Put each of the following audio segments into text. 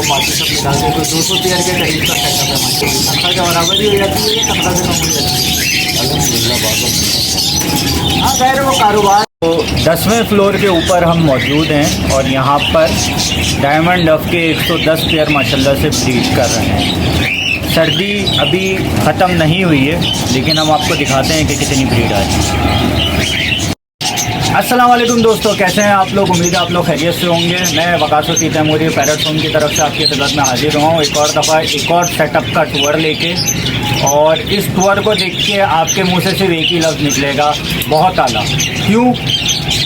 बाकी सब मिला के तो 200 पेयर के करीब का सेटअप है हमारे। तनख्वाह के बराबर ही हो जाती है, तनख्वाह से कम हो जाती है। हाँ खैर वो कारोबार। तो 10वें फ्लोर के ऊपर हम मौजूद हैं और यहाँ पर डायमंड डफ के 110 पेयर माशाल्लाह से ब्रीड कर रहे हैं। सर्दी अभी ख़त्म नहीं हुई है, लेकिन हम आपको दिखाते हैं कि कितनी ब्रीड आ रही है। अस्सलाम वालेकुम दोस्तों, कैसे हैं आप लोग? उम्मीद है आप लोग खैरियत से होंगे। मैं वकासुद्दीन तैमूरी पैरट होम की तरफ से आपकी खिदमत में हाजिर हुआ हूँ एक और दफ़ा एक और सेटअप का टूर लेके। और इस टूर को देख के आपके मुंह से सिर्फ एक ही लफ्ज़ निकलेगा, बहुत आला। क्यों?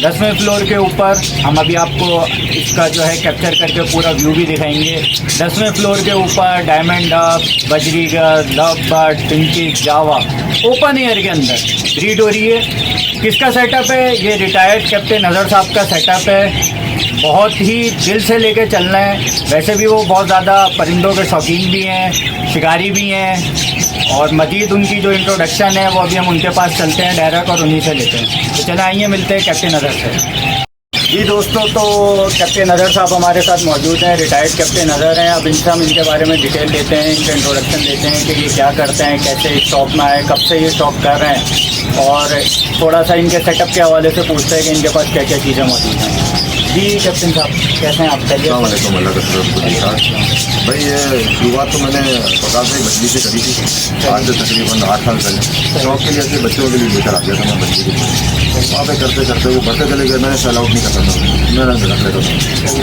10वें फ्लोर के ऊपर हम अभी आपको इसका जो है कैप्चर करके पूरा व्यू भी दिखाएंगे। 10वें फ्लोर के ऊपर डायमंड डफ, बजरीगर, लव बर्ड, पिंकिश, जावा ओपन एयर के अंदर ब्रीड हो रही है। किसका सेटअप है? ये रिटायर्ड कैप्टन अजहर साहब का सेटअप है। बहुत ही दिल से लेके चलना है। वैसे भी वो बहुत ज़्यादा परिंदों के शौकीन भी हैं, शिकारी भी हैं। और मज़ीद उनकी जो इंट्रोडक्शन है वो अभी हम उनके पास चलते हैं डायरेक्ट और उन्हीं से लेते हैं। तो चले आइए मिलते हैं कैप्टन अजहर से। जी दोस्तों, तो कैप्टन अजहर साहब हमारे साथ मौजूद हैं, रिटायर्ड कैप्टन अजहर हैं। अब इनसे हम इनके बारे में डिटेल लेते हैं, इनका इंट्रोडक्शन लेते हैं कि ये क्या करते हैं, कैसे इस शॉप में आए, कब से ये शॉप कर रहे हैं, और थोड़ा सा इनके सेटअप के हवाले से पूछते हैं कि इनके पास क्या क्या चीज़ें मौजूद हैं। जी कैप्टन साहब, कैसे हैं आप? अस्सलाम वालेकुम। अल्लाह का शुक्र भाई। ये शुरुआत तो मैंने पचास भाई बजली से करी थी, आज से तकरीबन 8 साल पहले। शौक के लिए ऐसे बच्चों के लिए लेकर आ गया था मैं बजली के लिए। वहाँ पे करते करते वो बढ़ते चले गए, मैंने सेल आउट नहीं करता था, मैं रख लेता था।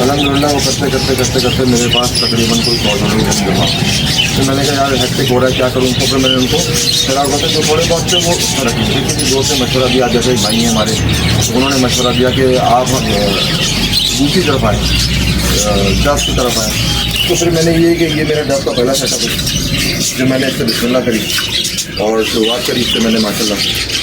अलहमदुलिल्लाह वो करते करते करते करते मेरे पास तकरीबन कोई 100 नहीं रख जमा। तो मैंने कहा यार हेक्टिक हो रहा है, क्या करूँ उनको। फिर मैंने उनको सेल आउट करते जो थोड़े बहुत थे वो रखी। किसी दोस्त ने मशवरा दिया, जैसे भाई हैं हमारे, उन्होंने मशवरा दिया कि आप दूसरी तरफ आए, डफ की तरफ आए। तो फिर मैंने ये कि ये मेरा डफ का पहला सेटअप है जो मैंने इससे बिस्मिल्लाह करी और शुरुआत करी इससे मैंने माशाल्लाह।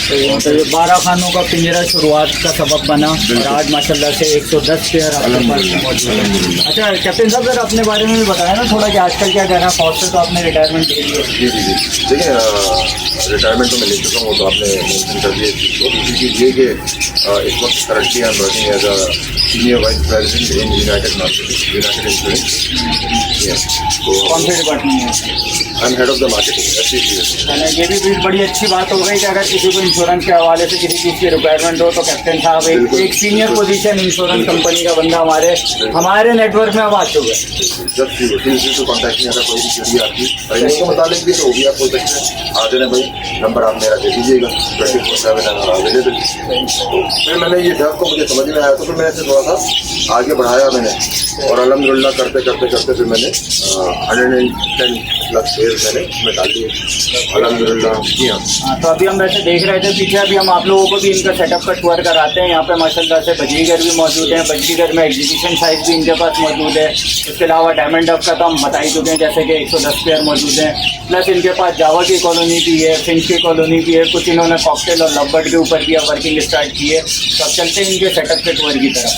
तो ये 12 खानों का पिंजरा शुरुआत का सबब बना और आज माशाल्लाह से 110 पेयर आपके पास मौजूद है। अच्छा कैप्टन साहब, सर अपने बारे में भी बताया ना थोड़ा कि आजकल क्या कर रहा है। फौज से तो आपने रिटायरमेंट ले ली है। जी जी जी, देखिए रिटायरमेंट तो मैं ले चुका हूँ, तो आपने मेंशन कर दिया इस चीज़ को। दूसरी चीज़ ये कि इस वक्त currently I am working as a senior vice president in United Insurance. तो कौन से डिपार्टमेंट में? I am head of the marketing. ये भी बड़ी अच्छी बात हो गई कि अगर किसी को इंश्योरेंस के हवाले से किसी चीज़ की रिक्वायरमेंट हो तो कैप्टन साहब एक सीनियर पोजीशन इंश्योरेंस कंपनी का बंदा हमारे नेटवर्क में अब आ चुका है। जब तो कॉन्टैक्ट में अगर कोई भी क्वेरी आती है और इसके मुताबिक भी तो वो भी आप बोल सकते हैं। आ जाए भाई, नंबर आप मेरा दे दीजिएगा, 24/7 अवेलेबल। तो फिर मैंने ये डफ को मुझे समझ में आया तो फिर मैंने इसे थोड़ा सा आगे बढ़ाया मैंने, और अलहमदुलिल्लाह करते करते करते फिर मैंने 110+ पेयर मैंने उसमें डाल दिए अलहमदुलिल्लाह। जी हाँ। तो अभी हम वैसे देख रहे थे पीछे, अभी हम आप लोगों को भी इनका सेटअप का टूर कराते हैं। यहाँ पे माशाल्लाह से बजरीगर भी मौजूद हैं, बजरीगर में एग्जीबिशन साइज भी इनके पास मौजूद है। इसके अलावा डायमंड डफ का तो हम बता ही चुके हैं, जैसे कि 110 पेयर मौजूद हैं। प्लस इनके पास जावा की कॉलोनी भी है, फिंच की कॉलोनी भी है, कुछ इन्होंने कॉकटेल और लवबर्ड के ऊपर भी अब वर्किंग स्टार्ट की है। तो अब चलते हैं इनके सेटअप के टूर की तरफ।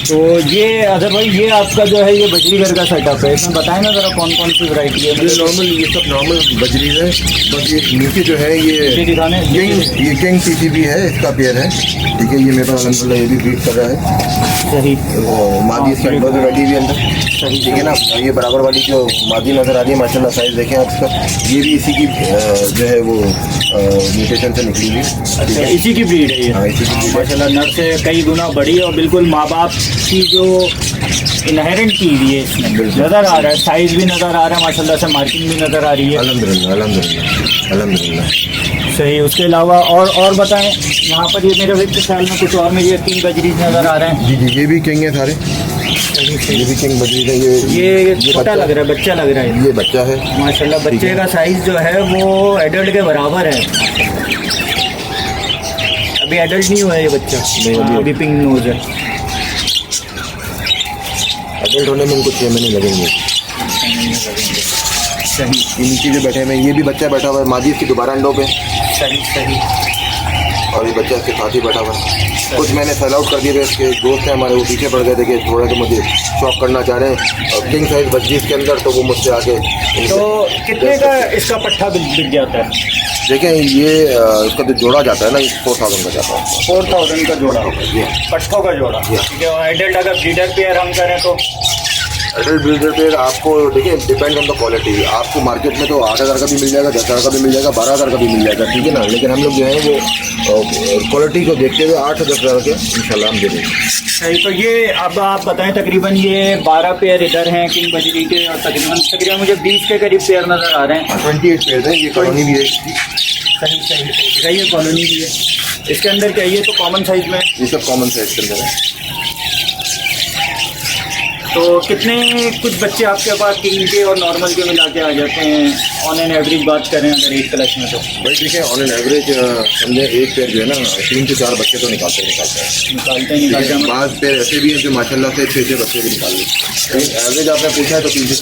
तो ये अजहर भाई, ये आपका जो है ये बजरीगर का सेटअप है, इसमें बताएं ना ज़रा कौन कौन सी वैरायटी है। ये नॉर्मल, ये सब नॉर्मल बजरी है। बस ये नीचे जो है ये दिखाने किंग PCB है, इसका पेयर है। ठीक है, ये मेरे पास अलहमदुलिल्लाह ये भी ब्रीड कर रहा है। सही। मादी इसकी अंडों में बैठी हुई अंदर। सही, ठीक है ना। ये बराबर वाली जो मादी नज़र आ रही है माशाल्लाह, साइज़ देखें आप इसका। ये भी इसी की जो है वो म्यूटेशन से निकली हुई। अच्छा, इसी की ब्रीड है ये? हाँ, इसी की ब्रीड माशाल्लाह नर से कई गुना बड़ी और बिल्कुल माँ बाप की जो इनहेरेंट की हुई है इसमें नज़र आ रहा है। साइज़ भी नज़र आ रहा है माशाल्लाह से, मार्किंग भी नज़र आ रही है। अल्हम्दुलिल्लाह अल्हम्दुलिल्लाह अल्हम्दुलिल्लाह। सही। उसके अलावा और बताएं, यहाँ पर ये मेरे ख्याल में कुछ और मेरी 3 बजरी नज़र आ रहे हैं। जी जी, ये भी किंग है सारे। ये भी किंग बजरी है। ये छोटा लग रहा है, बच्चा लग रहा है। ये बच्चा है माशाल्लाह। बच्चे का साइज़ जो है वो एडल्ट के बराबर है। अभी एडल्ट नहीं हुआ है ये बच्चा, अभी पिंक नोज है। एडल्ट होने में इनको 6 महीने लगेंगे। सही। नीचे जो बैठे हुए ये भी बच्चा बैठा हुआ है, मादी इसकी दोबारा अंडों पे। सही सही। और ये बच्चा इसके साथ ही बैठा हुआ है। कुछ मैंने सेल आउट कर दिए थे, इसके दोस्त हैं हमारे, वो पीछे पड़ गए थे कि थोड़ा तो मुझे शॉप करना चाह रहे हैं और किंग साइज बच्ची इसके अंदर, तो वो मुझसे आके। तो कितने का इसका पट्ठा बिक जाता है? देखें ये इसका जो जोड़ा जाता है ना, 4000 का जाता है। 4000 का जोड़ा, पट्ठों का जोड़ा। ठीक है। और एडल्ट अगर ब्रीडर पेयर हम करें तो एडल्ट ब्रीडर पे आपको देखिए डिपेंड ऑन द क्वालिटी। आपको मार्केट में तो 8,000 का भी मिल जाएगा, 10,000 का भी मिल जाएगा, 12,000 का भी मिल जाएगा, ठीक है ना। लेकिन हम लोग जो है वो क्वालिटी को देखते हुए 8 से 10,000 के इंशाल्लाह हम दे देंगे। सही। तो ये अब आप बताएं, तकरीबन ये 12 पेयर इधर हैं किंग बजरी के, और तकरीबन मुझे 20 के करीब पेयर नज़र आ रहे हैं। 28 पेयर हैं, ये कॉलोनी भी है। सही सही सही, ये कॉलोनी भी है। इसके अंदर क्या ये तो कॉमन साइज में, ये सब कॉमन साइज के अंदर है। तो कितने कुछ बच्चे आपके पास किंग के और नॉर्मल के मिला के आ जाते हैं ऑन एन एवरेज बात करें अगर एक क्लच में? तो भाई देखिए ऑन एन एवरेज समझे एक पेयर जो है ना 3 से 4 बच्चे तो निकालते हैं। बाज़ पेयर ऐसे भी हैं जो माशाल्लाह से 6 बच्चे भी निकाल लेते हैं। एवरेज आपने पूछा है तो 3 से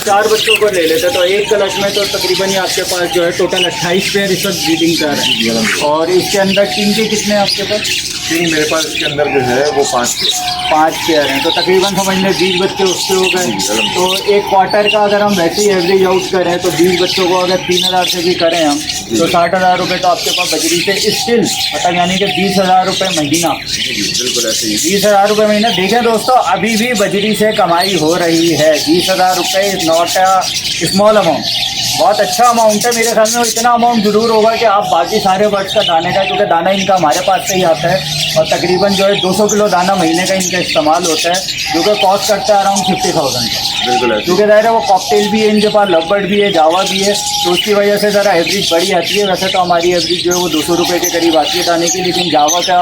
4 बच्चों को ले लेते, तो एक क्लच में तो तकरीबन ये आपके पास जो है टोटल 28 पेयर इस वक्त ब्रीडिंग कर रहे हैं। और इसके अंदर किंग के कितने हैं आपके पास? किंग मेरे पास इसके अंदर जो है वो 5 पेयर हैं, तो तकरीबन समझ लें 20 बच्चे उससे हो गए। तो एक क्वार्टर का अगर हम वैसे ही एवरेज आउट करें तो 20 बच्चों को अगर 3,000 से भी करें हम, तो 60,000 रुपये तो आपके पास बजरी से स्टिल मतलब यानी कि 20,000 रुपये महीना। बिल्कुल ऐसे ही 20,000 रुपये महीना। देखें दोस्तों, अभी भी बजरी से कमाई हो रही है। 20,000 रुपये is not a small amount, बहुत अच्छा अमाउंट है। मेरे ख्याल में इतना अमाउंट जरूर होगा कि आप बाकी सारे बर्ड्स का दाने का, क्योंकि दाना इनका हमारे पास से ही आता है, और तकरीबन जो है 200 किलो दाना महीने का इनका इस्तेमाल होता है, जो कि कॉस्ट करता है अराउंड 50,000 का। बिल्कुल ऐसे क्योंकि ज़ाहिर है वो कॉकटेल भी है इनके पास, लवबर्ड भी है, जावा भी है, तो उसकी वजह से ज़रा एवरेज बड़ी आती है। वैसे तो हमारी एवरेज जो है वो 200 रुपये के करीब आती है दाने की, लेकिन जावा का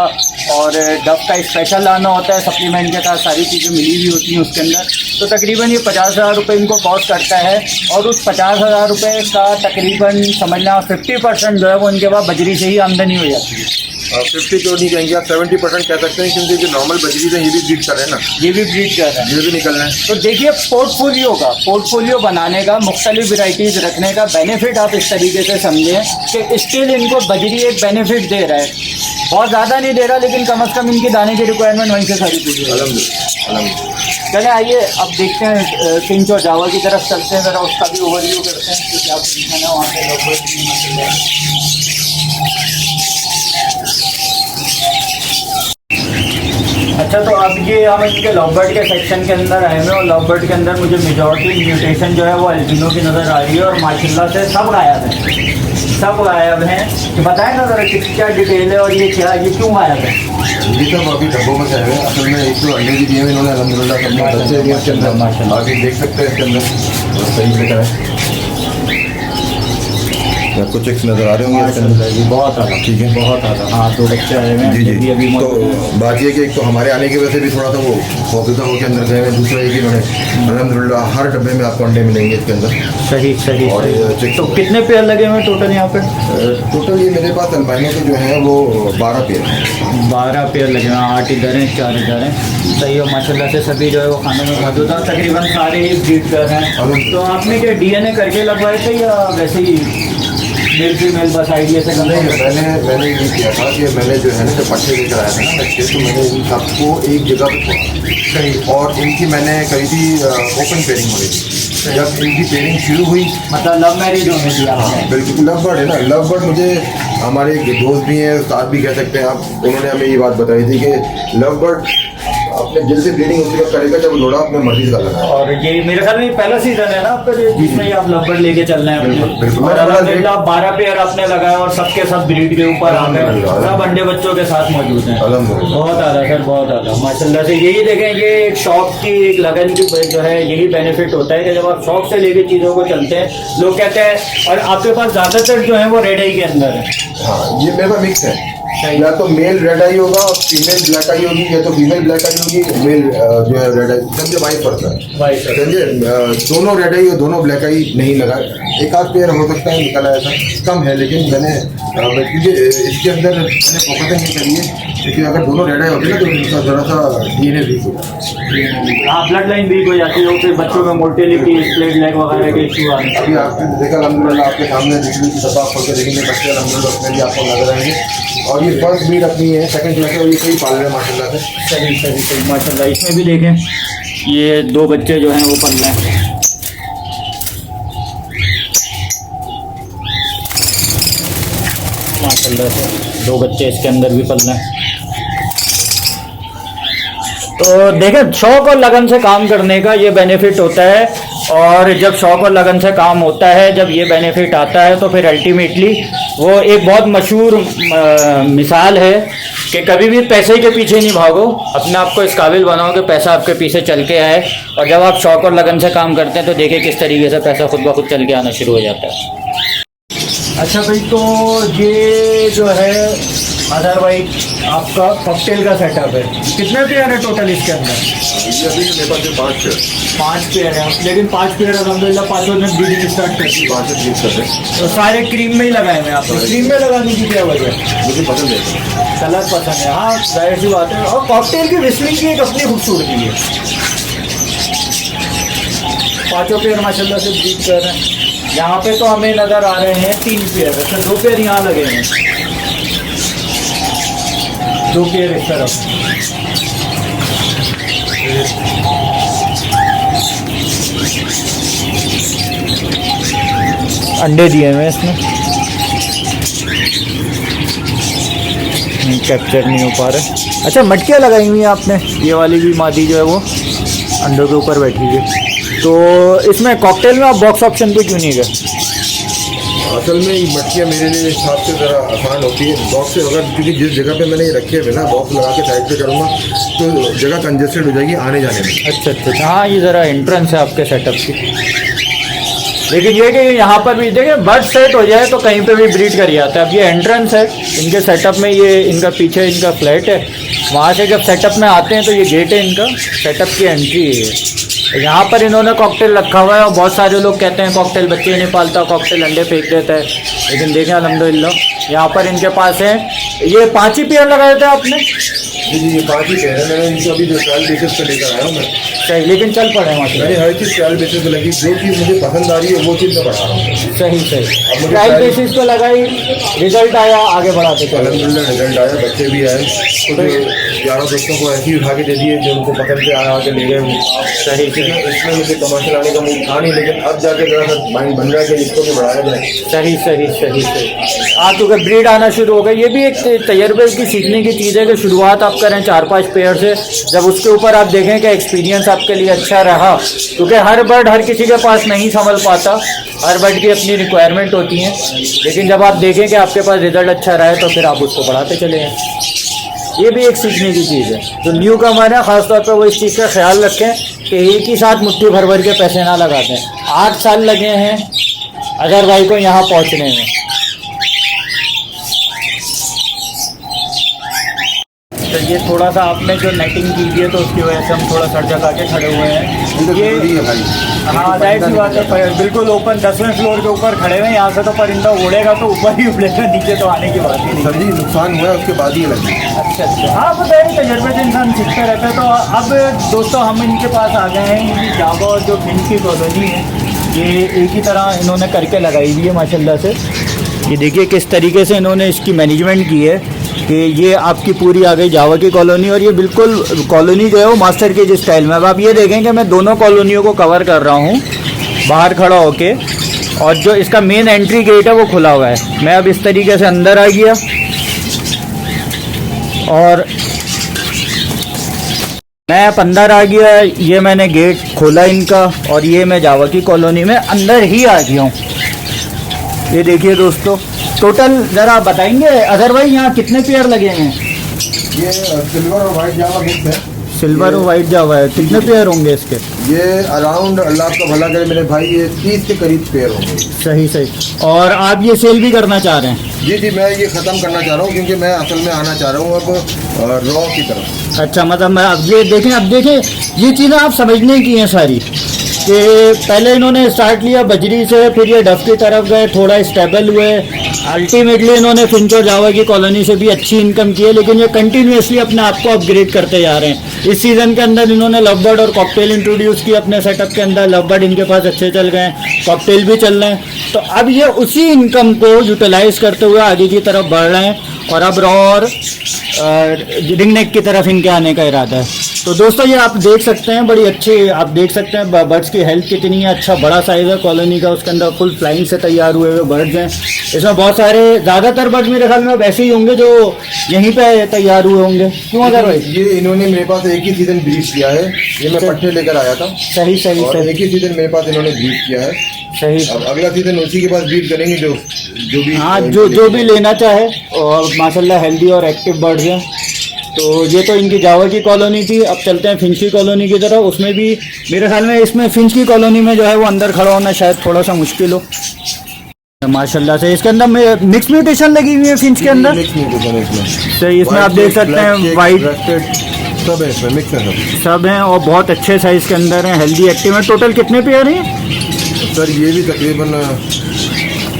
और डफ का स्पेशल दाना होता है, सप्लीमेंट के साथ सारी चीज़ें मिली हुई होती हैं उसके अंदर। तो तकरीबन ये 50,000 रुपये इनको कॉस्ट करता है, और उस 50,000 रुपये का तकरीबन समझना 50% जो है वो इनके पास बजरी से ही आमदनी हो जाती है। 50 तो नहीं कहेंगे आप, 70% कह सकते हैं, क्योंकि जो नॉर्मल बजरी है ये भी ब्रीड कर रहे हैं ना, ये भी ब्रीड कर रहे हैं, ये भी निकल रहे हैं। तो देखिए पोर्टफोलियो बनाने का, मुख्तलिफ वैराइटीज़ रखने का बेनिफिट आप इस तरीके से समझें कि स्टिल इनको बजरी एक बेनिफिट दे रहा है, बहुत ज़्यादा नहीं दे रहा, लेकिन कम अज़ कम इनकी दाने की रिक्वायरमेंट वहीं से खरीद लीजिए। अल्हम्दुलिल्लाह। चले आइए अब देखते हैं किंग और जावा की तरफ चलते हैं, ज़रा उसका भी ओवरव्यू करते हैं कि क्या पोजीशन है वहाँ पे लगभग। अच्छा, तो अब ये हम इनके लवबर्ड के सेक्शन के अंदर आए हैं, और लवबर्ड के अंदर मुझे मेजॉरिटी म्यूटेशन जो है वो एल्बिनो की नज़र आ रही है, और माशाल्लाह से सब गायब हैं। तो बताएं ना ज़रा क्या डिटेल है, और ये क्यों गायब है? ये सब अभी डब्बों में आए हैं। असल में एक तो अंडे भी दिए हैं इन्होंने अल्हम्दुलिल्लाह, सबने बच्चे भी इसके अंदर माशाल्लाह अभी देख सकते हैं। इसके अंदर सही बेटा है, आपको चेक्स नज़र आ रहे होंगे इसके अंदर। जी बहुत आला, ठीक है, बहुत आला। हाँ, 2 बच्चे आए हुए हैं जी। अभी तो बात ये कि एक तो हमारे आने की वजह से भी थोड़ा सा वो मौजूदा होकर अंदर गए हैं, दूसरा ये कि इन्होंने अल्हम्दुलिल्लाह हर डब्बे में आपको अंडे मिलेंगे इसके अंदर। सही। और चेक तो कितने पेयर लगे हुए हैं टोटल यहाँ पे? टोटल ये मेरे पास अल्बाइनो के जो हैं वो 12 पेयर हैं। 12 पेयर लगे हुए हैं, 8 इधर हैं, 4 इधर हैं। सही है, माशाल्लाह से सभी जो है वो खाने में मौजूद है, तकरीबन सारे ही ब्रीड कर रहे हैं। तो आपने क्या DNA करके लगवाए थे या वैसे ही मेल फीमेल बस आइडिया से? मैंने ये किया था कि मैंने जो है ना जब पट्टे लेकर आया था ना बच्चे, तो मैंने इन सबको एक जगह पर छोड़ा। सही। और इनकी मैंने करी थी ओपन पेयरिंग हो रही थी। जब इनकी पेयरिंग शुरू हुई, मतलब लव मैरिज होने दिया? हाँ बिल्कुल, लव बर्ड है ना। लव बर्ड मुझे हमारे एक दोस्त भी हैं, उस्ताद भी कह सकते हैं आप, उन्होंने हमें ये बात बताई थी कि लव बर्ड अपने दिल से ब्रीडिंग उसी वक्त करेगा जब लोड़ा अपने मर्जी का लगा। और ये मेरे ख्याल में पहला सीजन है ना आपका जिसमें ये आप लवबर्ड लेके चल रहे हैं? बिल्कुल। और अल्हम्दुलिल्लाह 12 पेयर आपने लगाया और सबके सब ब्रीड के ऊपर आ गए, सब अंडे बच्चों के साथ मौजूद हैं। बहुत आला सर, बहुत आला माशाल्लाह से। यही देखें, ये एक शौक की, एक लगन की जो है यही बेनिफिट होता है कि जब आप शौक से लेके चीज़ों को चलते हैं, लोग कहते हैं। और आपके पास ज़्यादातर जो है वो रेड आई के अंदर है? हाँ, ये मेरे पास मिक्स है, या तो मेल रेड आई होगा और फीमेल ब्लैक आई होगी, या तो फीमेल ब्लैक आई होगी, मेल जो है रेड आई, समझे वाइस वर्सा है, समझे। दोनों रेड आई और दोनों ब्लैक आई नहीं लगा, एक आध पेयर हो सकता है निकला ऐसा कम है, लेकिन मैंने क्योंकि इसके अंदर मैंने फोकस नहीं करी है, क्योंकि अगर दोनों रेड आई होते ना तो इनका थोड़ा सा DNA वीक हो जाता। हाँ, ब्लड लाइन वीक हो जाती है, फिर बच्चों में मोर्टेलिटी, स्प्लिट लेग वगैरह के इशू आते हैं। अभी आपने देखा अल्हम्दुलिल्लाह, आपके सामने बिजली की सफा खोल के देखेंगे बच्चे अल्हम्दुलिल्लाह उसमें भी आपको नजर आएंगे। और ये फर्स्ट ब्रीड अपनी है, सेकंड क्लास है, और ये सही पाल रहे हैं माशाल्लाह से। सही माशाल्लाह। इसमें भी देखें, ये 2 बच्चे जो हैं वो पल रहे हैं माशाल्लाह से। 2 बच्चे इसके अंदर भी पल रहे हैं। तो देखें, शौक और लगन से काम करने का ये बेनिफिट होता है, और जब शौक और लगन से काम होता है, जब ये बेनिफिट आता है, तो फिर अल्टीमेटली वो एक बहुत मशहूर मिसाल है कि कभी भी पैसे के पीछे नहीं भागो, अपने आप को इस काबिल बनाओ कि पैसा आपके पीछे चल के आए। और जब आप शौक और लगन से काम करते हैं तो देखिए किस तरीके से पैसा खुद ब खुद चल के आना शुरू हो जाता है। अच्छा भाई, तो ये जो है अदर भाई आपका कॉकटेल का सेटअप है, कितने पेयर है टोटल इसके अंदर? ये अभी मेरे पास 5 पेयर। 5 पेयर है, लेकिन 5 पेयर अलहमदिल्ला 5 ने ब्रीडिंग स्टार्ट कर दी। 5 से 30 कर रहे हैं। तो सारे क्रीम में ही लगाए हुए हैं आपने? क्रीम में लगाने की क्या वजह है? मुझे पसंद है, कलर पसंद है। हाँ, जाहिर सी बात है। और कॉकटेल की विस्लिंग की एक अपनी खूबसूरती है। 5 पेयर माशाल्लाह से ब्रीड कर रहे हैं। यहाँ पे तो हमें नज़र आ रहे हैं 3 पेयर, अच्छा 2 पेयर यहाँ लगे हैं, 2 पेयर इस तरफ। अंडे दिए हुए हैं इसमें, कैप्चर नहीं हो पा रहा। अच्छा, मटकियाँ लगाई हुई हैं आपने, ये वाली भी मादी जो है वो अंडों के ऊपर बैठी हुई है। तो इसमें कॉकटेल में आप बॉक्स ऑप्शन पे क्यों नहीं गए? असल में ये मटकियाँ मेरे लिए हिसाब से ज़रा आसान होती है बॉक्स से, अगर क्योंकि जिस जगह पे मैंने ये रखे हुए ना बॉक्स लगा के साइड पे करूँगा तो जगह कंजेस्टेड हो जाएगी आने जाने में। अच्छा, हाँ, ये ज़रा एंट्रेंस है आपके सेटअप की। लेकिन ये कि यहाँ पर भी देखिए बर्ड सेट हो जाए तो कहीं पे भी ब्रीड कर जाता है। अब ये एंट्रेंस है इनके सेटअप में, ये इनका पीछे इनका फ्लैट है, वहाँ से जब सेटअप में आते हैं तो ये गेट है इनका, सेटअप की एंट्री है। यहाँ पर इन्होंने कॉकटेल रखा हुआ है, और बहुत सारे लोग कहते हैं कॉकटेल बच्चे नहीं पालता, कॉकटेल अंडे फेंक देता है, लेकिन देखें अल्हम्दुलिल्लाह यहाँ पर इनके पास है। ये 5 ही पेयर लगाए थे आपने? जी, ये 5 ही पेयर है। मैंने इनको अभी जो ट्रायल बेसिस पे लेकर आया हूँ मैं। सही, लेकिन चल पड़े वहाँ से। मैंने हर चीज़ ट्रायल बेसिस पे लगी, जो चीज़ मुझे पसंद आ रही है वो चीज़ मैं बढ़ा रहा हूँ। सही। ट्रायल बेसिस पे लगाई, रिजल्ट आया, आगे बढ़ाते चले। अल्हम्दुलिल्लाह रिजल्ट आया, बच्चे भी आए, कुछ यारों दोस्तों को ऐसे ही उठा के दे दिए जो उनको पसंद से आया के ले गए। सही, ठीक है, इसमें मुझे कमर्शियल आने का मूड था नहीं, लेकिन अब जाके जरा सा माइंड बन रहा है कि इसको भी बढ़ाया जाए। सही। आप तो ब्रीड आना शुरू हो गए, ये भी एक तजर्बे की सीखने की चीज़ है कि शुरुआत आप करें 4-5 पेयर से, जब उसके ऊपर आप देखें कि एक्सपीरियंस आपके लिए अच्छा रहा, क्योंकि हर बर्ड हर किसी के पास नहीं संभल पाता, हर बर्ड की अपनी रिक्वायरमेंट होती है, लेकिन जब आप देखें कि आपके पास रिजल्ट अच्छा रहा है तो फिर आप उसको बढ़ाते चले हैं। ये भी एक सीखने की चीज़ है। तो न्यू कमर है, ख़ासतौर पर वो इस चीज़ का ख्याल रखें कि एक ही साथ मुट्ठी भर के पैसे ना लगाते हैं। 8 साल लगे हैं अजहर भाई को यहाँ पहुँचने में। तो ये थोड़ा सा आपने जो नेटिंग की है तो उसकी वजह से हम थोड़ा सर जगह के खड़े हुए हैं। ये भाई, हाँ, जाहिर सी बात है, बिल्कुल ओपन 10वें फ्लोर के ऊपर खड़े हुए हैं। यहाँ से तो परिंदा उड़ेगा तो ऊपर ही उड़ेगा, नीचे तो आने की बात ही नहीं। सर जी नुकसान हुआ है उसके बाद ही लगी। अच्छा, हाँ, वो तजर्बे से इंसान सीखता रहता है। तो अब दोस्तों हम इनके पास आ गए हैं। इनकी जावा और जो फिंच की कॉलोनी है ये एक ही तरह इन्होंने करके लगाई हुई है माशाल्लाह से। ये देखिए किस तरीके से इन्होंने इसकी मैनेजमेंट की है कि ये आपकी पूरी आ गई जावा की कॉलोनी, और ये बिल्कुल कॉलोनी जो है वो मास्टर के जिस स्टाइल में। अब आप ये देखें कि मैं दोनों कॉलोनियों को कवर कर रहा हूँ बाहर खड़ा होके, और जो इसका मेन एंट्री गेट है वो खुला हुआ है। मैं अब इस तरीके से अंदर आ गया, और मैं अब अंदर आ गया, ये मैंने गेट खोला इनका, और ये मैं जावा की कॉलोनी में अंदर ही आ गया हूँ। ये देखिए दोस्तों, टोटल ज़रा बताएंगे अजहर भाई यहाँ कितने पेयर लगे हैं? ये सिल्वर और वाइट जावा मिक्स है। सिल्वर और वाइट जावा है, कितने पेयर होंगे इसके? ये अराउंड, अल्लाह का भला करे मेरे भाई, ये 30 के करीब पेयर होंगे। सही। और आप ये सेल भी करना चाह रहे हैं? जी, मैं ये ख़त्म करना चाह रहा हूँ क्योंकि मैं असल में आना चाह रहा हूँ अब रॉ की तरफ। अच्छा, मतलब मैं अब देखें ये चीज़ें आप समझने की हैं सारी, कि पहले इन्होंने स्टार्ट लिया बजरी से, फिर ये डफ की तरफ गए, थोड़ा स्टेबल हुए, अल्टीमेटली इन्होंने फिंच और जावा की कॉलोनी से भी अच्छी इनकम की है, लेकिन ये कंटिन्यूसली अपने आप को अपग्रेड करते जा रहे हैं। इस सीज़न के अंदर इन्होंने लव बर्ड और कॉकटेल इंट्रोड्यूस की अपने सेटअप के अंदर। लव बर्ड इनके पास अच्छे चल गए हैं, कॉकटेल भी चल रहे हैं, तो अब ये उसी इनकम को यूटिलाइज करते हुए आगे की तरफ बढ़ रहे हैं, और अब रॉ और रिंग नेक की तरफ इनके आने का इरादा है। तो दोस्तों ये आप देख सकते हैं, बड़ी अच्छी आप देख सकते हैं बर्ड्स की हेल्थ कितनी है, अच्छा बड़ा साइज़ है कॉलोनी का, उसके अंदर फुल फ्लाइंग से तैयार हुए हुए बर्ड्स हैं। इसमें बहुत सारे, ज़्यादातर बर्ड्स मेरे ख्याल में वैसे ही होंगे जो यहीं पे तैयार हुए होंगे, क्यों अगर भाई? ये इन्होंने मेरे पास एक ही सीजन ब्रीड किया है, ये मैं पट्टे लेकर आया था सही सही और सही एक ही सीजन मेरे पास इन्होंने ब्रीड किया है। सही। अब अगला सीजन उसी के पास ब्रीड करेंगे जो भी हाँ, जो भी लेना चाहे। और माशाल्लाह हेल्दी और एक्टिव बर्ड्स हैं। तो ये तो इनकी जावा की कॉलोनी थी। अब चलते हैं फिंच की कॉलोनी की तरफ। उसमें भी मेरे ख्याल में इसमें फिंच की कॉलोनी में जो है वो अंदर खड़ा होना शायद थोड़ा सा मुश्किल हो। माशाल्लाह से इसके अंदर मिक्स म्यूटेशन लगी हुई है फिंच के अंदर। मिक्स म्यूटेशन है इसमें। तो इसमें आप देख सकते हैं वाइट सब है इसमें, मिक्स है सब हैं और बहुत अच्छे साइज़ के अंदर हैं, हेल्दी एक्टिव हैं। टोटल कितने पेयर हैं सर? ये भी तकरीबन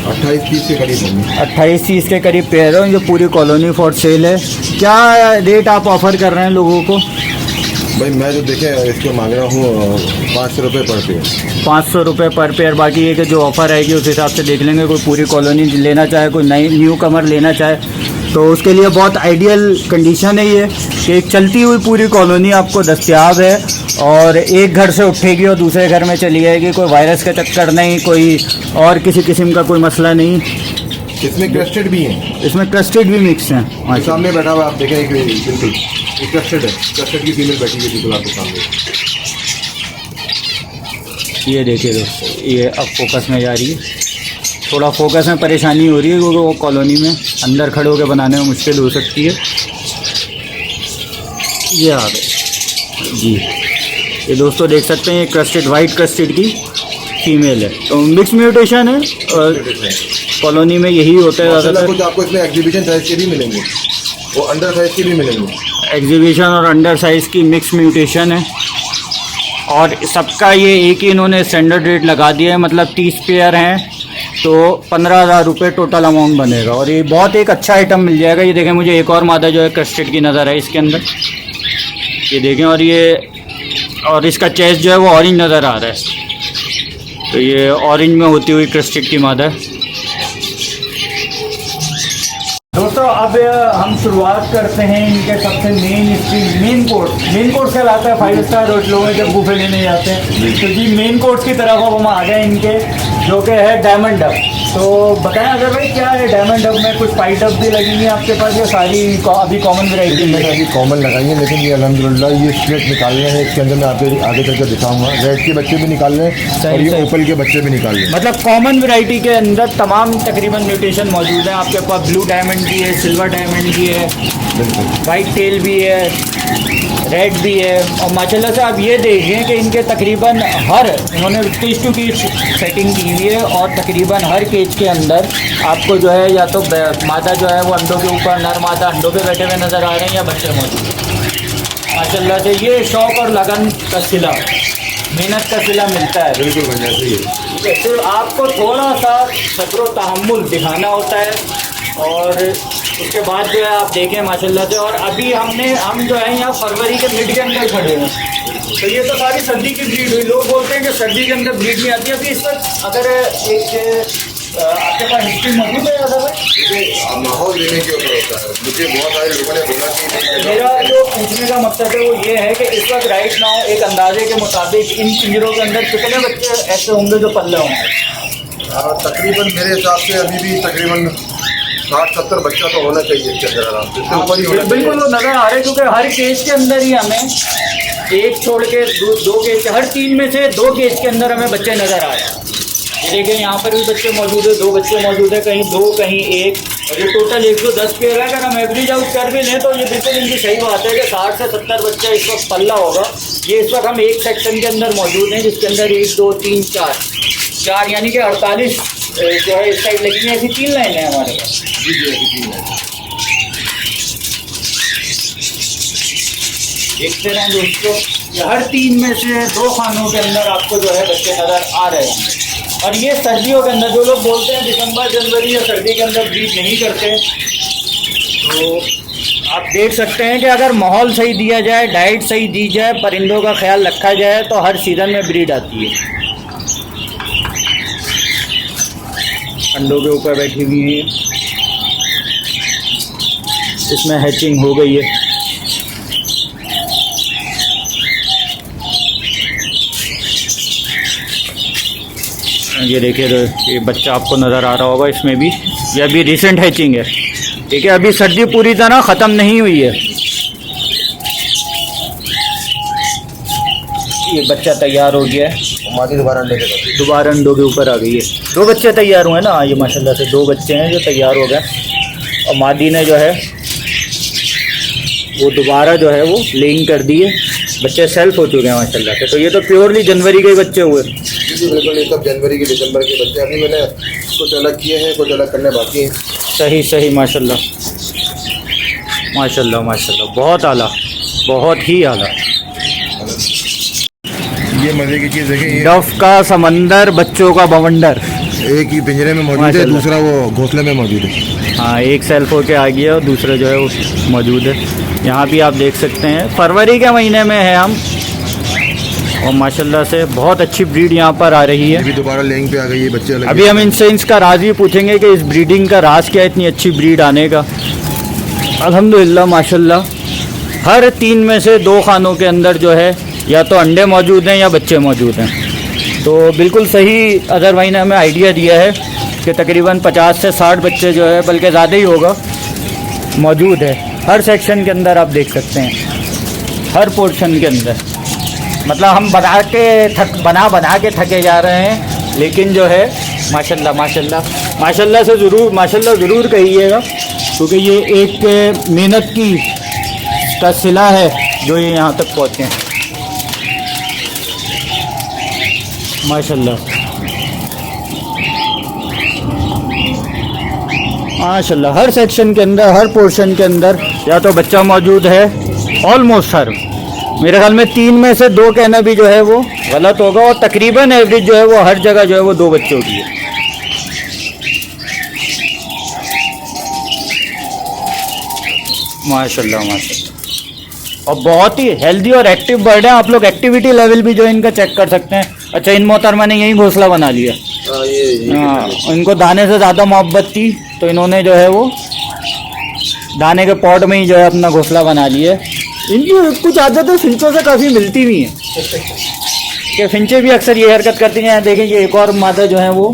28-30 के करीब होंगे। 28-30 के करीब पेयर हैं। जो पूरी कॉलोनी फॉर सेल है। क्या रेट आप ऑफर कर रहे हैं लोगों को? भाई मैं जो देखे इसको मांग रहा हूँ 500 रुपये पर पेयर। 500 रुपये पर पेयर। बाकी ये कि जो ऑफ़र आएगी उस हिसाब से देख लेंगे। कोई पूरी कॉलोनी लेना चाहे, कोई नई न्यू कमर लेना चाहे तो उसके लिए बहुत आइडियल कंडीशन है ये कि एक चलती हुई पूरी कॉलोनी आपको दस्तयाब है और एक घर से उठेगी और दूसरे घर में चली जाएगी। कोई वायरस का चक्कर नहीं, कोई और किसी किस्म का कोई मसला नहीं। इसमें क्रस्टेड भी हैं, इसमें क्रस्टेड भी मिक्स हैं। सामने बैठा हुआ आप देखें एक बिल्कुल क्रस्टेड है, क्रस्टेड की फीमेल बैठी हुई बिल्कुल आपके सामने। ये देखिए दोस्तों, ये अब फोकस में जा रही है। थोड़ा फोकस में परेशानी हो रही है क्योंकि वो कॉलोनी में अंदर खड़े होकर बनाने में मुश्किल हो सकती है। ये आ गए जी। ये दोस्तों देख सकते हैं, ये क्रस्टेड वाइट क्रस्टेड की फीमेल है। तो मिक्स म्यूटेशन है और कॉलोनी में यही होता है ज़्यादातर। कुछ आपको इसमें एग्जीबिशन साइज के भी मिलेंगे, वो अंडर साइज के भी मिलेंगे। एग्जीबिशन और अंडर साइज़ की मिक्स म्यूटेशन है और सबका ये एक ही इन्होंने स्टैंडर्ड रेट लगा दिया है। मतलब 30 पेयर हैं तो 15,000 रुपये टोटल अमाउंट बनेगा और ये बहुत एक अच्छा आइटम मिल जाएगा। ये देखें, मुझे एक और मादा जो है क्रस्टेड की नज़र है इसके अंदर। ये देखें, और इसका चेस्ट जो है वो ऑरेंज नज़र आ रहा है। तो ये ऑरेंज में होती हुई क्रस्टेड की मादा है। दोस्तों अब हम शुरुआत करते हैं इनके सबसे मेन कोर्स कहलाता है 5 स्टार होटलों में जब बुफे लेने जाते हैं। तो जी मेन कोर्स की तरफ अब हम आ गए इनके, जो कि है डायमंड डब। तो बताएं अगर भाई क्या है डायमंड डब में? कुछ पाइट डब भी लगी है आपके पास या सारी अभी कॉमन वैरायटी में? अभी कॉमन लगाई है, लेकिन ये अल्हम्दुलिल्लाह ये स्प्लिट निकाल रहे हैं। इसके अंदर मैं आपको आगे चल कर दिखाऊंगा। रेड के बच्चे भी निकाल रहे हैं और ये ओपल के बच्चे भी निकाल रहे हैं। मतलब कॉमन वैरायटी के अंदर तमाम तकरीबन म्यूटेशन मौजूद है आपके पास। ब्लू डायमंड भी है, सिल्वर डायमंड भी है, वाइट टेल भी है, रेड भी है। और माशाल्लाह से आप ये देखें कि इनके तकरीबन हर इन्होंने केज टू केज सेटिंग की हुई है और तकरीबन हर केज के अंदर आपको जो है या तो मादा जो है वो अंडों के ऊपर, नर मादा अंडों पे बैठे हुए नज़र आ रहे हैं या बच्चे मौजूद हैं। माशाल्लाह से ये शौक़ और लगन का सिला, मेहनत का सिला मिलता है। बिल्कुल बढ़िया से ये तो आपको थोड़ा सा सब्र तहम्मुल दिखाना होता है और उसके बाद जो है आप देखें माशाल्लाह से। और अभी हम जो है यहाँ फरवरी के मिड के अंदर खड़े हैं। तो ये तो सारी सर्दी की ब्रीड हुई। लोग बोलते हैं कि सर्दी के अंदर ब्रीड नहीं आती। अभी इस वक्त अगर एक आपके पास हिस्ट्री मौजूद है ज़्यादा भाई? माहौल देने के ऊपर होता है। मुझे बहुत सारे लोगों ने बोला कि मेरा जो पूछने का मकसद है वो ये है कि इस वक्त राइट नाउ एक अंदाजे के मुताबिक इन पिंजरों के अंदर कितने बच्चे ऐसे होंगे जो पल्ले होंगे? तकरीबन मेरे हिसाब से अभी भी तकरीबन 60-70 बच्चा तो होना चाहिए इसके अंदर आराम से। इससे ऊपर ही होना चाहिए। बिल्कुल वो नज़र आ रहे हैं क्योंकि हर केज के अंदर ही हमें एक छोड़ के दो केज, हर 3 में से 2 केज के अंदर हमें बच्चे नज़र आ रहे हैं। ये देखिए यहाँ पर भी बच्चे मौजूद है, 2 बच्चे मौजूद है, कहीं 2 कहीं 1 और ये टोटल 110 पेयर है। अगर हम एवरेज आउट कर भी लें तो ये बिल्कुल इनकी सही बात है कि 60 से 70 बच्चा इस वक्त पल्ला होगा। ये इस वक्त हम एक सेक्शन के अंदर मौजूद हैं जिसके अंदर 1 2 3 4 यानी कि 48 जो है इस साइड लगी है। ऐसी 3 लाइन है हमारे पास। देखते रहें दोस्तों, हर 3 में से 2 खानों के अंदर आपको जो है बच्चे नज़र आ रहे हैं। और ये सर्दियों के अंदर जो लोग बोलते हैं दिसंबर जनवरी या सर्दी के अंदर ब्रीड नहीं करते, तो आप देख सकते हैं कि अगर माहौल सही दिया जाए, डाइट सही दी जाए, परिंदों का ख्याल रखा जाए तो हर सीज़न में ब्रीड आती है। अंडों के ऊपर बैठी हुई है, इसमें हैचिंग हो गई है। ये देखिए, तो ये बच्चा आपको नज़र आ रहा होगा, इसमें भी ये अभी रिसेंट हैचिंग है। ठीक है, अभी सर्दी पूरी तरह ख़त्म नहीं हुई है। ये बच्चा तैयार हो गया है, मादी दोबारा अंडे के बाद दोबारा अंडों के ऊपर आ गई है। 2 बच्चे तैयार हुए ना, ये माशाल्लाह से 2 बच्चे हैं जो तैयार हो गए, और मादी ने जो है वो दोबारा जो है वो लेइंग कर दी है, बच्चे सेल्फ हो चुके हैं माशाल्लाह से। तो ये तो प्योरली जनवरी के ही बच्चे हुए। जी बिल्कुल, ये सब जनवरी के दिसंबर के बच्चे। अभी मैंने कुछ अलग किए हैं, कुछ अलग करने बाकी हैं। सही सही, माशाल्लाह माशाल्लाह माशाल्लाह, बहुत आला, बहुत ही आला। ये मजे की चीज़ देखिए, डफ का समंदर, बच्चों का बवंडर। एक ही पिंजरे में मौजूद है, माशाल्लाह। दूसरा वो घोंसले में मौजूद है। हाँ, एक सेल्फ होके आ गया और दूसरा जो है वो मौजूद है। यहाँ भी आप देख सकते हैं, फरवरी के महीने में है हम, और माशाल्लाह से बहुत अच्छी ब्रीड यहाँ पर आ रही है। अभी दोबारा लेइंग पे आ गई है, बच्चे अलग। अभी हम इनसे इसका राज भी पूछेंगे कि इस ब्रीडिंग का राज क्या है, इतनी अच्छी ब्रीड आने का। अल्हम्दुलिल्लाह माशाल्लाह, हर 3 में से 2 खानों के अंदर जो है या तो अंडे मौजूद हैं या बच्चे मौजूद हैं। तो बिल्कुल सही अजहर भाई ने हमें आइडिया दिया है कि तकरीबन 50 से 60 बच्चे जो है, बल्कि ज़्यादा ही होगा, मौजूद है हर सेक्शन के अंदर। आप देख सकते हैं हर पोर्शन के अंदर, मतलब हम बना के थके जा रहे हैं, लेकिन जो है माशाल्लाह माशाल्लाह माशाल्लाह से ज़रूर कहिएगा, क्योंकि ये एक मेहनत का सिला है जो ये यहाँ तक पहुँचे हैं माशाल्लाह माशाल्लाह। हर सेक्शन के अंदर, हर पोर्शन के अंदर या तो बच्चा मौजूद है, ऑलमोस्ट हर, मेरे ख्याल में 3 में से 2 कहना भी जो है वो गलत होगा, और तकरीबन एवरेज जो है वो हर जगह जो है वो 2 बच्चों की है। माशाल्लाह माशाल्लाह, और बहुत ही हेल्दी और एक्टिव बर्ड है। आप लोग एक्टिविटी लेवल भी जो है इनका चेक कर सकते हैं। अच्छा, इन मोहतरमा ने यही घोंसला बना लिया। हाँ, इनको दाने से ज़्यादा मोहब्बत थी, तो इन्होंने जो है वो दाने के पॉट में ही जो है अपना घोंसला बना लिया है। इनकी कुछ आदतें फिंचों से काफ़ी मिलती भी हैं, कि फिंचे भी अक्सर ये हरकत करती हैं। देखें कि एक और मादा जो है वो,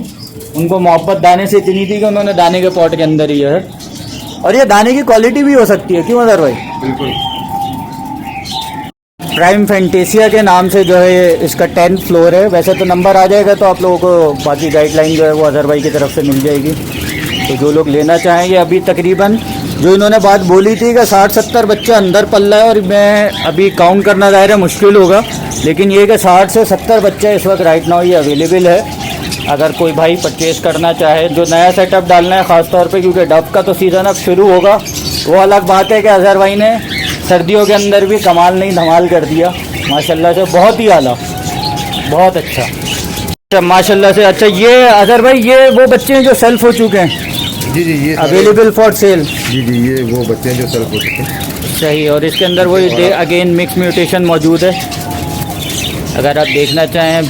उनको मोहब्बत दाने से इतनी थी कि उन्होंने दाने के पॉट के अंदर ही जो है, और ये दाने की क्वालिटी भी हो सकती है, क्यों अजहर भाई? बिल्कुल। प्राइम फैंटेसिया के नाम से जो है इसका 10th फ्लोर है। वैसे तो नंबर आ जाएगा, तो आप लोगों को बाकी गाइडलाइन जो है वो अजहर भाई की तरफ से मिल जाएगी। तो जो लोग लेना चाहेंगे, अभी तकरीबन जो इन्होंने बात बोली थी कि 60-70 बच्चा अंदर पल रहा है, और मैं अभी काउंट करना ज़ाहिर है मुश्किल होगा, लेकिन ये कि 60 से 70 बच्चे इस वक्त राइट नाउ ये अवेलेबल है। अगर कोई भाई परचेज़ करना चाहे, जो नया सेटअप डालना है ख़ास तौर पे, क्योंकि डब का तो सीज़न अब शुरू होगा। वो अलग बात है कि अजहर भाई ने सर्दियों के अंदर भी कमाल नहीं धमाल कर दिया माशाल्लाह से, बहुत ही आला, बहुत अच्छा माशाल्लाह से। अच्छा, ये अजहर भाई ये वो बच्चे हैं जो सेल्फ हो चुके हैं? जी जी, ये अवेलेबल फॉर सेल। जी जी, ये वो बच्चे हैं जो सेल्फ हो चुके हैं। सही, और इसके अंदर वही अगेन मिक्स म्यूटेशन मौजूद है। अगर आप देखना चाहें,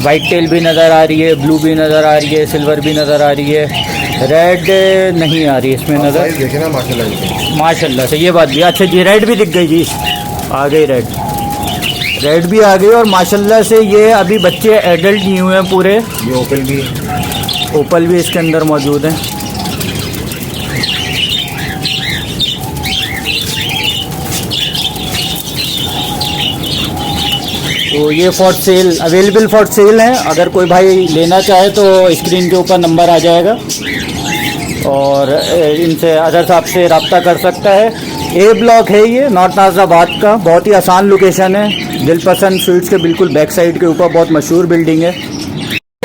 वाइट टेल भी नज़र आ रही है, ब्लू भी नज़र आ रही है, सिल्वर भी नज़र आ रही है, रेड नहीं आ रही इसमें नज़र। देखे ना माशाल्लाह, माशाल्लाह से ये बात भी। अच्छा जी, रेड भी दिख गई जी, आ गई रेड भी आ गई, और माशाल्लाह से ये अभी बच्चे एडल्ट नहीं हुए हैं पूरे। ये ओपल भी इसके अंदर मौजूद है। तो ये for sale, available for sale हैं। अगर कोई भाई लेना चाहे तो स्क्रीन के ऊपर नंबर आ जाएगा, और इनसे अजहर साहब से रब्ता कर सकता है। ए ब्लॉक है ये, नॉर्थ नाजिराबाद का, बहुत ही आसान लोकेशन है, दिलपसंद स्वीट्स के बिल्कुल बैक साइड के ऊपर, बहुत मशहूर बिल्डिंग है।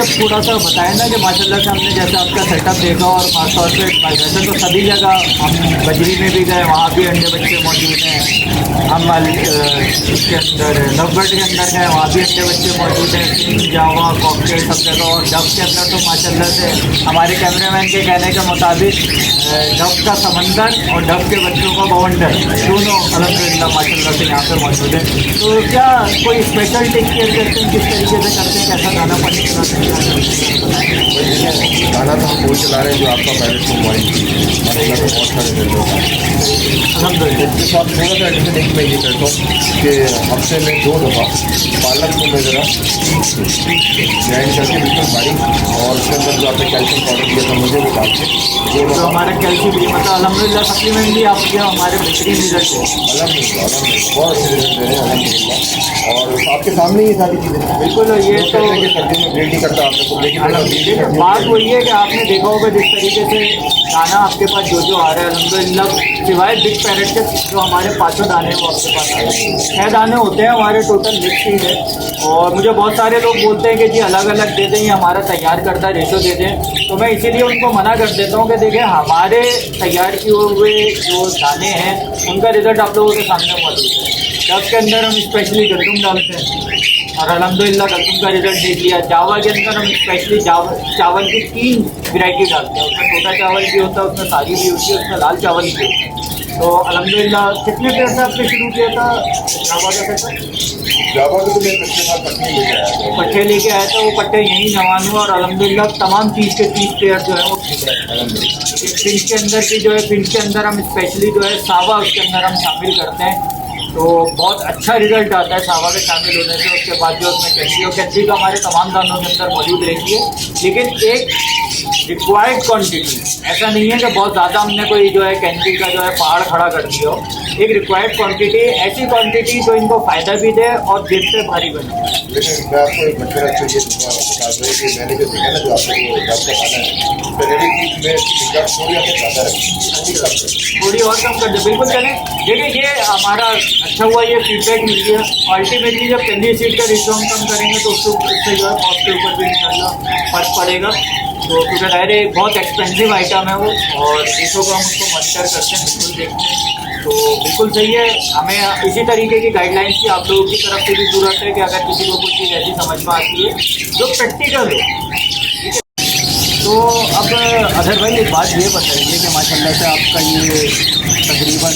थोड़ा सा बताएं ना कि माशाल्लाह से हमने जैसे आपका सेटअप देखा, और ख़ासतौर से वैसे तो सभी जगह, हम बजरी में भी गए, वहाँ भी अंडे बच्चे मौजूद हैं। हम इसके अंदर लवबर्ड के अंदर गए, वहाँ भी अंडे बच्चे मौजूद हैं, जावा, कॉकटेल, सब जगह। और डब के अंदर तो माशाल्लाह से हमारे कैमरामैन के कहने के मुताबिक डब का समंदर और डब के बच्चों का बवंडर, दोनों अल्हम्दुलिल्लाह माशाल्लाह से यहाँ पर मौजूद है। तो क्या कोई स्पेशल टेक केयर करते हैं, किस तरीके से करते हैं, कैसा गाना पानी चलाते हैं? गाना तो हम बोल चला रहे हैं जो आपका पहले तो मोबाइल बहुत सारे अल्हम्दुलिल्लाह। थोड़ा सा कंडीशन एक मैं ये कहता हूँ कि हफ्ते में 2 दफ़ा पालक को मैं ज़रा ग्राइंड करके बिल्कुल बारीक और उसके अंदर जो आपने कैल्शियम पाउडर दिया था मुझे वो डाल के 2 तो दफ़ा हमारा कैल्शियम भी मतलब अल्हम्दुलिल्लाह सप्लीमेंट भी आपके हमारे बेहतरीन रिजल्ट है। अलहमदिल्ला बहुत अच्छे रिजल्ट दे रहे हैं अलहमदिल्ला। और आपके सामने ये सारी चीज़ें बिल्कुल ये लोग तो कहते हैं कि सर्दी में ब्रेड नहीं करता आपने को, लेकिन अल्हम्दुलिल्लाह बात वही है कि आपने देखा होगा जिस तरीके से दाना आपके पास जो आ रहा है अल्हम्दुलिल्लाह सिवाय बिग पैरेट के जो हमारे 5 दाने हैं वो आपके पास आए हैं। 6 दाने होते हैं हमारे टोटल मिक्स फीड है। और मुझे बहुत सारे लोग बोलते हैं कि जी अलग अलग दे दें या हमारा तैयार करता रेशो दे दें, तो मैं इसीलिए उनको मना कर देता हूँ कि देखिए हमारे तैयार किए हुए जो दाने हैं उनका रिजल्ट आप लोगों के सामने मौजूद है। डब के अंदर हम स्पेशली गंदम डालते हैं और अल्हम्दुलिल्लाह गंदम का रिजल्ट देख लिया। जावा के अंदर हम स्पेशली चावल की 3 वैरायटी डालते हैं, उसमें छोटा चावल भी होता है, उसमें सारी भी होती है, उसमें लाल चावल भी होता है। तो अल्हम्दुलिल्लाह कितने पेड़ से आपने शुरू किया था जावा का पैसा? जावा को तो मैं पिछले साल पत्नी लेके आया था। पट्टे लेके आया था, वो पट्टे यहीं जवान हुआ और अल्हम्दुलिल्लाह तमाम 30 के 30 पेड़ जो है वो ठीक है। फिंच के अंदर की जो है फिंच के अंदर हम स्पेशली जो है सावा उसके अंदर हम शामिल करते हैं, तो बहुत अच्छा रिजल्ट आता है सावा के शामिल होने से। उसके बाद जो उसमें कैल्शियम और कैल्शियम तो हमारे तमाम दानों के अंदर मौजूद रहती है, लेकिन एक रिक्वायर्ड क्वांटिटी, ऐसा नहीं है कि बहुत ज़्यादा हमने कोई जो है कैंची का जो है पहाड़ खड़ा कर दिया हो। एक रिक्वायर्ड क्वांटिटी, ऐसी क्वांटिटी जो इनको फ़ायदा भी दे और जेब से भारी बने। लेकिन मैं आपको एक मशवरा अच्छा ये बता दूँ कि मैंने जो देखा ना जो आपको डब का खाना है पहले चीज़ में डब थोड़ी आपको ज़्यादा रखी थोड़ी और कम कर दे, बिल्कुल चलें। देखिए ये हमारा अच्छा हुआ, ये फीडबैक मिल गया। अल्टीमेटली जब पहली सीट का रेशो हम कम करेंगे तो उससे जो है कॉस्ट के ऊपर भी इंशाल्लाह फर्क पड़ेगा। तो क्योंकि ज़ाहिर है बहुत एक्सपेंसिव आइटम है वो, और रेशो को हम उसको मॉनिटर करते हैं, बिल्कुल देखते हैं। तो बिल्कुल सही है, हमें इसी तरीके की गाइडलाइंस की आप लोगों की तरफ से भी ज़रूरत है कि अगर किसी को कुछ चीज़ ऐसी समझ में आती है जो प्रैक्टिकल हो। ठीक है, तो अब अजहर भाई एक बात ये बताइए कि माशाल्लाह से आपका ये तकरीबन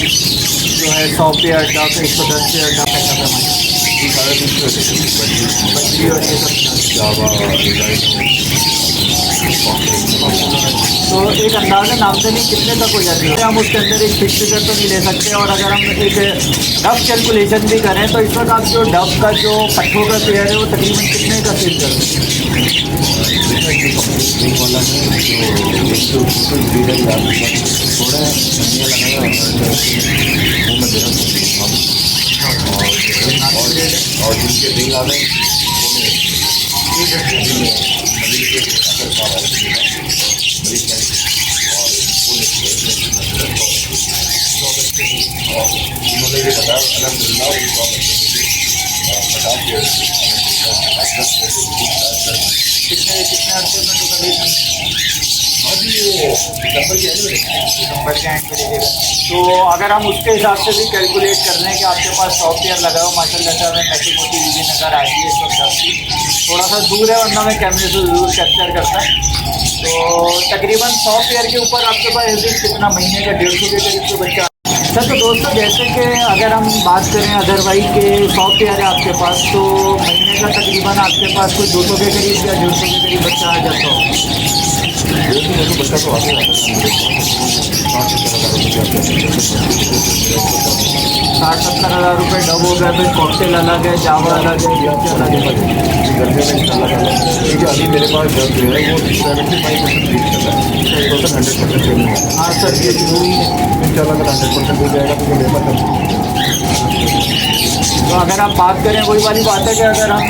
जो है 100 पेयर डब 110 पेयर डब ऐसा पैमाना बच्ची और ये सब जावा तो एक अंदाज़न आमदनी कितने तक हो जाती है? हम उसके अंदर एक फिक्स फिगर तो नहीं ले सकते, और अगर हम एक डब कैलकुलेशन भी करें तो इस वक्त आप जो डब का जो पट्ठों का पेयर है वो तकरीबन कितने का सेल कर रहे वाला है जो ब्रीडर थोड़ा धनिया लगाया वो मैं देना और जिनके रिंग आ रहे और उन्होंने ये बताया अलहमदिल्ला कितने अर्से में टोटली अभी दिसंबर के नंबर के एंड पे लीजिएगा। तो अगर हम उसके हिसाब से भी कैलकुलेट कर लें कि आपके पास 100 पेयर लगा हो, माशाल्लाह से हमें मोटी मोटी चीज़ें नज़र आ रही है इस वक्त आपकी, थोड़ा सा दूर है वरना मैं कैमरे से ज़रूर कैप्चर करता है। तो तकरीबन 100 पेयर के ऊपर आपके पास एवरेज कितना महीने का 150 के करीब तो बच्चा। अच्छा, तो दोस्तों जैसे कि अगर हम बात करें अदरवाइज के 100 पेयर है आपके पास, तो महीने का तकरीबन आपके पास कोई 200 के करीब या 150 के करीब बच्चा आ जाता हो। बच्चा तो आगे 60-70 हज़ार रुपये डब हो गया, फिर कॉकटेल अलग है, जावा अलग है, अलग क्योंकि अभी मेरे पास जब जो है वो 75% रीच कर रहा है, टोटल 100% सेलिंग है। हाँ सर, ये जरूरी है। इंशाल्लाह अगर 100% हो जाएगा तो मेरे पास तो अगर आप बात करें, वही वाली बात है कि अगर हम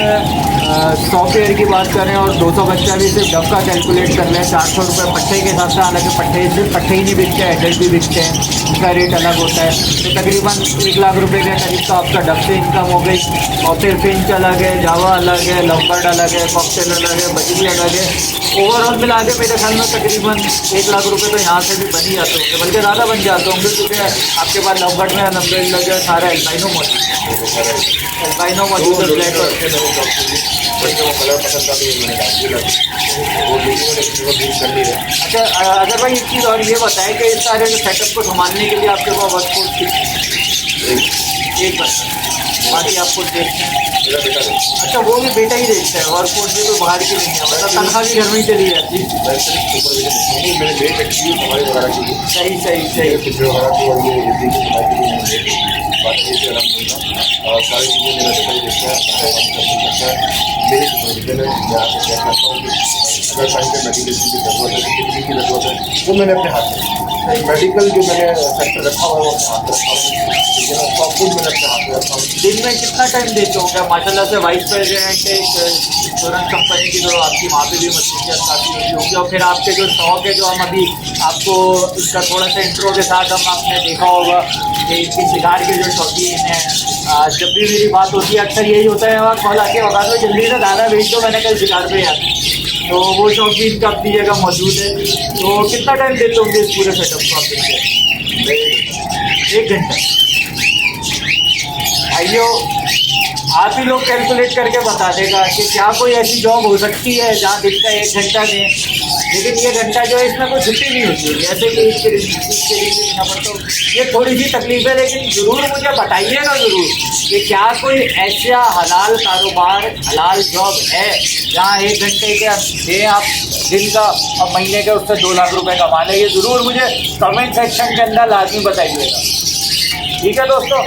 100 पेयर की बात करें और 200 बच्चा भी सिर्फ डब का कैलकुलेट कर लें 400 रुपये पट्टे के हिसाब से, हालांकि पट्टे सिर्फ पट्टे ही नहीं बिकते हैं, एडल्ट भी बिकते हैं, उनका रेट अलग होता है। तो तकरीबन 1 लाख रुपए के करीब तो आपका डब से इनकम हो गई। और फिर फिंच अलग है, जावा अलग है, लवबर्ड अलग है, कॉकटेल अलग है, बजरी अलग है। ओवरऑल मिला के मेरे ख्याल में तकरीबन 1 लाख रुपये तो यहाँ से भी बन ही जाते होंगे, बल्कि ज़्यादा बन जाते होंगे, क्योंकि आपके पास लवबर्ड में अलहमदुलिल्लाह जो है सारा एल्बाइनो मौजूद है, एल्बाइनो मौजूद है, ब्लैक और वो कलर पसंद था तो मैंने डाल दिया वो वीडियो लेकिन वो यूज़ कर नहीं रहे। अच्छा, अगर भाई एक चीज़ और ये बताएं कि इस सारे जो सेटअप को संभालने के लिए आपके पास वर्कफोर्स एक बंदा, बाकी आप खुद देखते हैं। मेरा बेटा है। अच्छा, वो भी बेटा ही देखता है, वर्कफोर्स भी तो बाहर की नहीं है, मतलब तनख्वाह भी घर में ही चली जाती है। मैं सिर्फ सुपरविजन नहीं, मैंने बेट एक्चुअली हमारे वगैरह की सही सही सही। पिछले वगैरह की और ये देखिए बाकी ये अलहमदुलिल्लाह और सारी चीज़ें मेरा बेटा ही देखता है, सारा काम कर सकता है। मेरी सुपरविजन है, मैं आपको कह सकता हूँ कि अगर कहीं पे मेडिकेशन की ज़रूरत है, किसी की ज़रूरत है, वो मैंने अपने हाथ में मेडिकल जो मैंने सेक्टर रखा हुआ है वो अपने हाथ में रखा हुआ है, ठीक है ना, सब कुछ मैंने अपने हाथ में रखा हुआ है। दिन में कितना टाइम देते हो? क्या माशाल्लाह से वाइस प्रेसिडेंट एक इंश्योरेंस कंपनी की, जो आपकी वहाँ पे भी मसरूफियत काफ़ी होती होगी, और फिर आपके जो शौक है, जो हम अभी आपको इसका थोड़ा सा इंट्रो के साथ हम आपने देखा होगा कि इनकी सिगार के जो शौकीन हैं, जब भी मेरी बात होती है अक्सर यही होता है, और कॉल आके बता दो जल्दी से दाना भेज दो, मैंने कल सिगार पे यार, तो वो शौकीन का अपनी जगह मौजूद है। तो कितना टाइम देते होंगे इस पूरे सेटअप को आप देखते? 1 घंटा। आइयो, आप ही लोग कैलकुलेट करके बता देगा कि क्या कोई ऐसी जॉब हो सकती है जहाँ दिन का 1 घंटा दें, लेकिन ये घंटा जो है इसमें कोई छुट्टी नहीं होती है, जैसे कि इसके लिए देना पड़ता हो। ये थोड़ी सी तकलीफ है, लेकिन ज़रूर मुझे बताइएगा ज़रूर कि क्या कोई ऐसा हलाल कारोबार, हलाल जॉब है जहाँ 1 घंटे के दें आप दिन का और महीने के उससे 2 लाख रुपए कमा लें। ये ज़रूर मुझे कमेंट सेक्शन के अंदर लाजमी बताइएगा, ठीक है दोस्तों।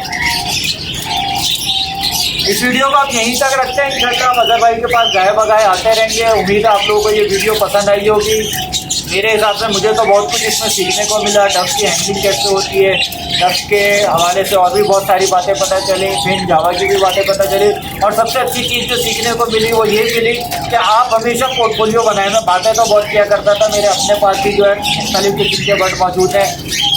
इस वीडियो को आप यहीं तक रखते हैं, इंशाल्लाह हम अजहर भाई के पास गाय बगाए आते रहेंगे। उम्मीद है आप लोगों को ये वीडियो पसंद आई होगी। मेरे हिसाब से मुझे तो बहुत कुछ इसमें सीखने को मिला, डफ की हैंडलिंग कैसे होती है, डफ के हवाले से और भी बहुत सारी बातें पता चली, फिर जावा की भी बातें पता चली, और सबसे अच्छी चीज़ जो सीखने को मिली वो ये मिली कि आप हमेशा पोर्टफोलियो बनाए। मैं बातें तो बहुत किया करता था, मेरे अपने पास भी जो है मुख्तलिफ किस्म के वर्ड मौजूद हैं,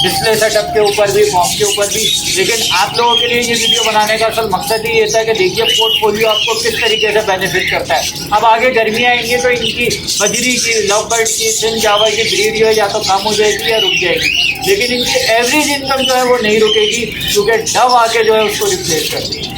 डिस्प्ले सेटअप के ऊपर भी, फॉर्म के ऊपर भी, लेकिन आप लोगों के लिए ये वीडियो बनाने का असल मकसद ही ये था कि देखिए पोर्टफोलियो आपको किस तरीके से बेनिफिट करता है। अब आगे गर्मियाँ आएंगी तो इनकी बजरी की, लव बर्ड की, सिंध जावा की ब्रीड जो है या तो कम हो जाएगी या रुक जाएगी, लेकिन इनकी एवरेज इनकम जो है वो नहीं रुकेगी, क्योंकि डव आके जो है उसको रिप्लेस कर देगी।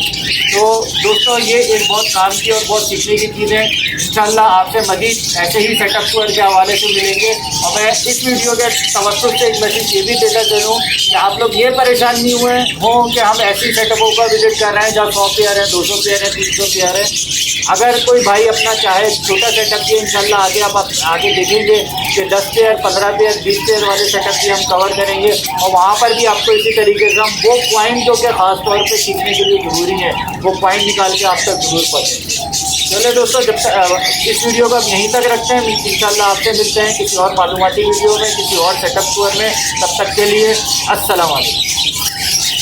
तो दोस्तों ये एक बहुत काम की और बहुत सीखने की चीज़ है। इंशाल्लाह आपसे मज़ीद ऐसे ही सेटअप के हवाले से मिलेंगे, और मैं इस वीडियो के तवज्जुह से एक मैसेज ये भी देता चलूँ कि आप लोग ये परेशान नहीं हुए हों कि हम ऐसी सेटअपों का विजिट कर रहे हैं जहाँ 100 पेयर है, 200 पेयर है, 300 पेयर है। अगर कोई भाई अपना चाहे छोटा सेटअप की, इंशाल्लाह आगे आप आगे देखेंगे कि 10 पेयर, 15 पेयर, 20 पेयर वाले सेटअप भी हम कवर करेंगे, और वहाँ पर भी आपको इसी तरीके से हम वो पॉइंट जो कि ख़ास तौर पर सीखने के लिए ज़रूरी है, वो पॉइंट निकाल के आप तक ज़रूर पहुँचेंगे। चलिए दोस्तों, जब तक इस वीडियो को आप यहीं तक रखते हैं, इंशाल्लाह आपसे मिलते हैं किसी और मालूमाती वीडियो में, किसी और सेटअप टूर में। तब तक के लिए अस्सलाम वालेकुम।